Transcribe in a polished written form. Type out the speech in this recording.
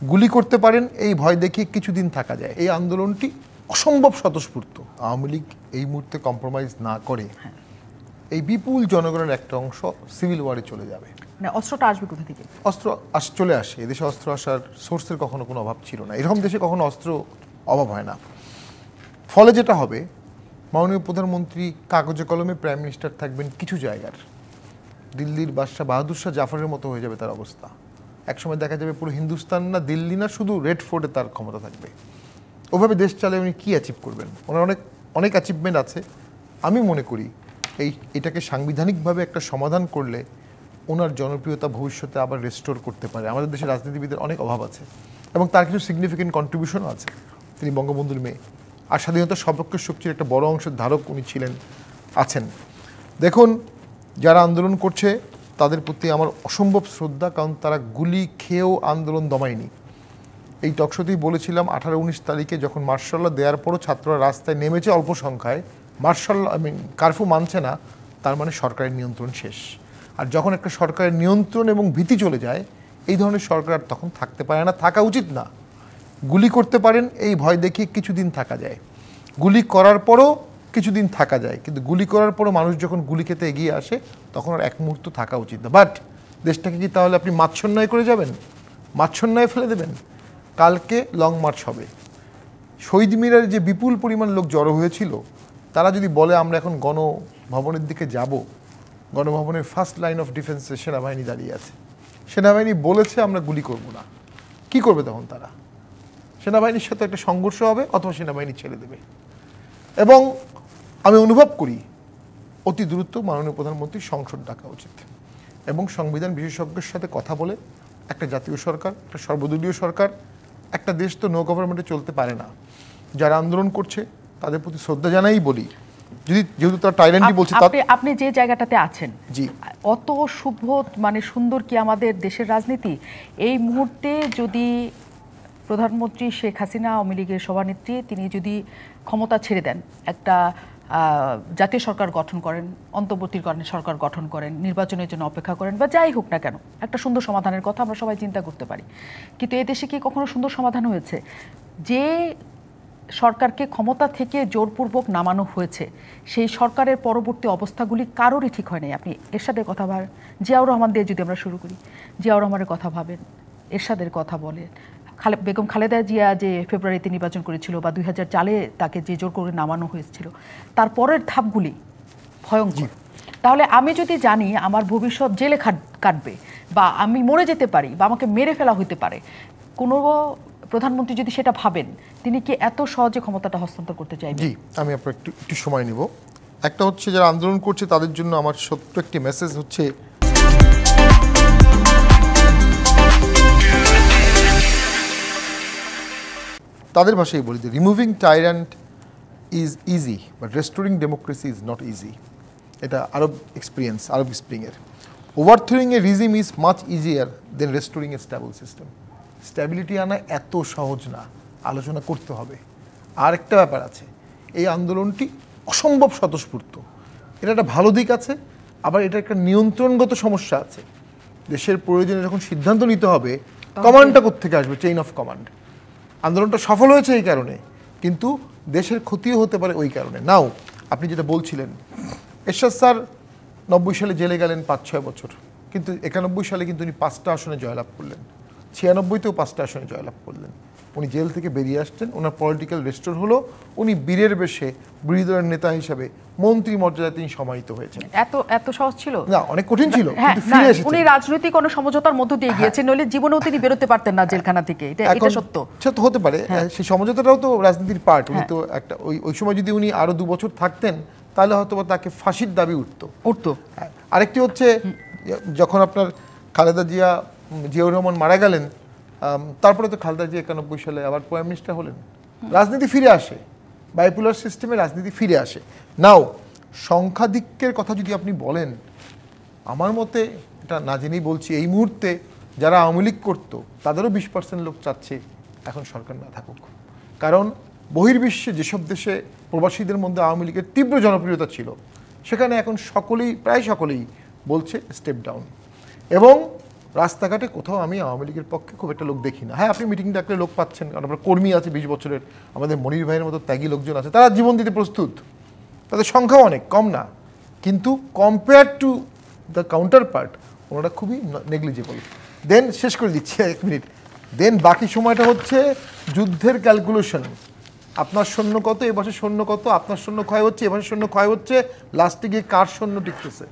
গুলি করতে পারেন এই ভয় দেখিয়ে কিছুদিন থাকা যায়। এই আন্দোলনটি অসম্ভব স্বতঃস্ফূর্ত। আওয়ামী লীগ এই মুহূর্তে কম্প্রোমাইজ না করে এই বিপুল জনগণের একটা অংশ সিভিল ওয়ারে চলে যাবে। মানে অস্ত্রটা আসবে কোথা থেকে? অস্ত্র চলে আসে, এদেশে অস্ত্র আসার সোর্সের কখনো কোনো অভাব ছিল না। এরকম দেশে কখনো অস্ত্র অভাব হয় না। ফলে যেটা হবে, মাননীয় প্রধানমন্ত্রী কাগজে কলমে প্রাইম মিনিস্টার থাকবেন কিছু জায়গার। দিল্লির বাদশাহ বাহাদুর শাহ জাফরের মতো হয়ে যাবে তার অবস্থা। একসময় দেখা যাবে পুরো হিন্দুস্তান না, দিল্লি না, শুধু রেড ফোর্টে তার ক্ষমতা থাকবে। ওভাবে দেশ চালে উনি কী অ্যাচিভ করবেন? ওনার অনেক অ্যাচিভমেন্ট আছে। আমি মনে করি এটাকে সাংবিধানিকভাবে একটা সমাধান করলে ওনার জনপ্রিয়তা ভবিষ্যতে আবার রেস্টোর করতে পারে। আমাদের দেশের রাজনীতিবিদের অনেক অভাব আছে এবং তার কিছু সিগনিফিকেন্ট কন্ট্রিবিউশনও আছে। তিনি বঙ্গবন্ধুর মেয়ে, আর স্বাধীনতার সপক্ষের শক্তির একটা বড় অংশের ধারক উনি আছেন। দেখুন, যারা আন্দোলন করছে তাদের প্রতি আমার অসম্ভব শ্রদ্ধা, কারণ তারা গুলি খেয়েও আন্দোলন দমায়নি। এই টকশোতেই বলেছিলাম 18-19 তারিখে যখন মার্শাল ল দেওয়ার পরও ছাত্ররা রাস্তায় নেমেছে অল্প সংখ্যায়, কারফিউ মানছে না, তার মানে সরকারের নিয়ন্ত্রণ শেষ। আর যখন একটা সরকারের নিয়ন্ত্রণ এবং ভীতি চলে যায়, এই ধরনের সরকার তখন থাকতে পারে না, থাকা উচিত না। গুলি করতে পারেন এই ভয় দেখিয়ে কিছুদিন থাকা যায়, গুলি করার পরও কিছুদিন থাকা যায়, কিন্তু গুলি করার পরও মানুষ যখন গুলি খেতে এগিয়ে আসে তখন আর এক মুহূর্ত থাকা উচিত না। বাট দেশটাকে কি তাহলে আপনি মাচ্ছন্যায় করে যাবেন? মাচ্ছন্যায় ফেলে দেবেন? কালকে লং মার্চ হবে। শহীদ মিনারে যে বিপুল পরিমাণ লোক জড়ো হয়েছিল, তারা যদি বলে আমরা এখন গণভবনের দিকে যাব, গণভবনের ফার্স্ট লাইন অফ ডিফেন্সে সেনাবাহিনী দাঁড়িয়ে আছে, সেনাবাহিনী বলেছে আমরা গুলি করব না, কি করবে তখন তারা? সেনাবাহিনীর সাথে একটা সংঘর্ষ হবে অথবা সেনাবাহিনী ছেড়ে দেবে। এবং আমি অনুভব করি অতি দ্রুত মাননীয় প্রধানমন্ত্রীর সংসদ ডাকা উচিত এবং সংবিধান বিশেষজ্ঞের সাথে কথা বলে একটা জাতীয় সরকার, একটা সর্বদলীয় সরকার, একটা দেশ তো নো গভর্নমেন্টে চলতে পারে না। যারা আন্দোলন করছে তাদের প্রতি শ্রদ্ধা জানাই বলি, যেহেতু তারা টাইরান্টই বলছে। আপনি যে জায়গাটাতে আছেন, জি, অত শুভ মানে সুন্দর কি আমাদের দেশের রাজনীতি? এই মুহূর্তে যদি প্রধানমন্ত্রী শেখ হাসিনা, আওয়ামী লীগের সভানেত্রী, তিনি যদি ক্ষমতা ছেড়ে দেন, একটা জাতীয় সরকার গঠন করেন, অন্তর্বর্তীকালীন সরকার গঠন করেন, নির্বাচনের জন্য অপেক্ষা করেন, বা যাই হোক না কেন, একটা সুন্দর সমাধানের কথা আমরা সবাই চিন্তা করতে পারি। কিন্তু এই দেশে কি কখনো সুন্দর সমাধান হয়েছে? যে সরকারকে ক্ষমতা থেকে জোরপূর্বক নামানো হয়েছে, সেই সরকারের পরবর্তী অবস্থাগুলি কারোরই ঠিক হয় নাই। আপনি এরশাদের কথা ভাবেন, জিয়াউর রহমান দিয়ে যদি আমরা শুরু করি, জিয়াউর রহমানের কথা ভাবেন, এরশাদের কথা বলেন, বেগম খালেদা জিয়া যে ফেব্রুয়ারিতে নির্বাচন করেছিল, বা 2004 তাকে যে জোর করে নামানো হয়েছিল, তারপরের ধাপগুলি ভয়ঙ্কর। তাহলে আমি যদি জানি আমার ভবিষ্যৎ জেলে কাটবে, বা আমি মরে যেতে পারি, বা আমাকে মেরে ফেলা হতে পারে, কোনো প্রধানমন্ত্রী যদি সেটা ভাবেন, তিনি কি এত সহজে ক্ষমতাটা হস্তান্তর করতে চাইবেন? জি, আমি আপনার একটু সময় নিব। একটা হচ্ছে যারা আন্দোলন করছে তাদের জন্য আমার ছোট্ট একটি মেসেজ হচ্ছে, তাদের ভাষায় বলি যে removing tyrant is easy, but restoring democracy is not easy. এটা আরব এক্সপিরিয়েন্স, আরব স্প্রিংয়ের। Overthrowing a regime is much easier than restoring a stable system. Stability আনা এত সহজ না, আলোচনা করতে হবে। আর একটা ব্যাপার আছে, এই আন্দোলনটি অসম্ভব স্বতঃস্ফূর্ত। এটা একটা ভালো দিক আছে, আবার এটা একটা নিয়ন্ত্রণগত সমস্যা আছে। দেশের প্রয়োজনে যখন সিদ্ধান্ত নিতে হবে, কমান্ডটা কোত্থেকে আসবে? Chain of command. আন্দোলনটা সফল হয়েছে এই কারণে, কিন্তু দেশের ক্ষতিও হতে পারে ওই কারণে। নাও আপনি যেটা বলছিলেন, এরশাদ স্যার 90 সালে জেলে গেলেন 5-6 বছর, কিন্তু 91 সালে কিন্তু উনি 5টা আসনে জয়লাভ করলেন, 96তেও 5টা আসনে জয়লাভ করলেন। উনি জেল থেকে বেরিয়ে আসছেন, ওনার পলিটিক্যাল রেস্টোর হলো, উনি বীরের বেশে বিরোধী দলের নেতা হিসেবে মন্ত্রী মর্যাদায় তিনি সমাহিত হয়েছেন। এত সহজ ছিল না, অনেক কঠিন ছিল, কিন্তু ফিরে এসেছেন। উনি রাজনৈতিক কোনো সমঝোতার মধ্য দিয়ে গিয়েছেন, নইলে জীবনেও তিনি বেরোতে পারতেন না জেলখানা থেকে। এটা সত্য, সেটা হতে পারে। সেই সমঝোতাটাও তো রাজনীতির পার্ট। উনি তো একটা ওই সময় যদি উনি আরো 2 বছর থাকতেন, তাহলে হয়তো তাকে ফাঁসির দাবি উঠতো। আরেকটি হচ্ছে, যখন আপনার খালেদা জিয়াউর রহমান মারা গেলেন, তারপরে তো খালেদা জিয়া 91 সালে আবার প্রাইম মিনিস্টার হলেন। রাজনীতি ফিরে আসে, বাইপোলার সিস্টেমে রাজনীতি ফিরে আসে। নাও সংখ্যাধিক্যের কথা যদি আপনি বলেন, আমার মতে, এটা না জেনেই বলছি, এই মুহূর্তে যারা আওয়ামী লীগ করতো তাদেরও 20% লোক চাচ্ছে এখন সরকার না থাকুক। কারণ বহির্বিশ্বে যেসব দেশে প্রবাসীদের মধ্যে আওয়ামী লীগের তীব্র জনপ্রিয়তা ছিল, সেখানে এখন প্রায় সকলেই বলছে স্টেপ ডাউন। এবং রাস্তাঘাটে কোথাও আমি আওয়ামী লীগের পক্ষে খুব একটা লোক দেখি না। হ্যাঁ, আপনি মিটিং ডাকলে লোক পাচ্ছেন, কারণ আপনার কর্মী আছে 20 বছরের, আমাদের মনির ভাইয়ের মতো ত্যাগী লোকজন আছে, তারা জীবন দিতে প্রস্তুত, তাদের সংখ্যাও অনেক কম না, কিন্তু compare to the counter part ওনারা খুবই নেগলিজেবল। দেন শেষ করে দিচ্ছি 1 মিনিট, দেন বাকি সময়টা হচ্ছে যুদ্ধের ক্যালকুলেশন। আপনার সৈন্য কত, এবছর সৈন্য কত, আপনার সৈন্য ক্ষয় হচ্ছে, এবছর সৈন্য ক্ষয় হচ্ছে, লাস্টে গিয়ে কার সৈন্য টিকতেছে।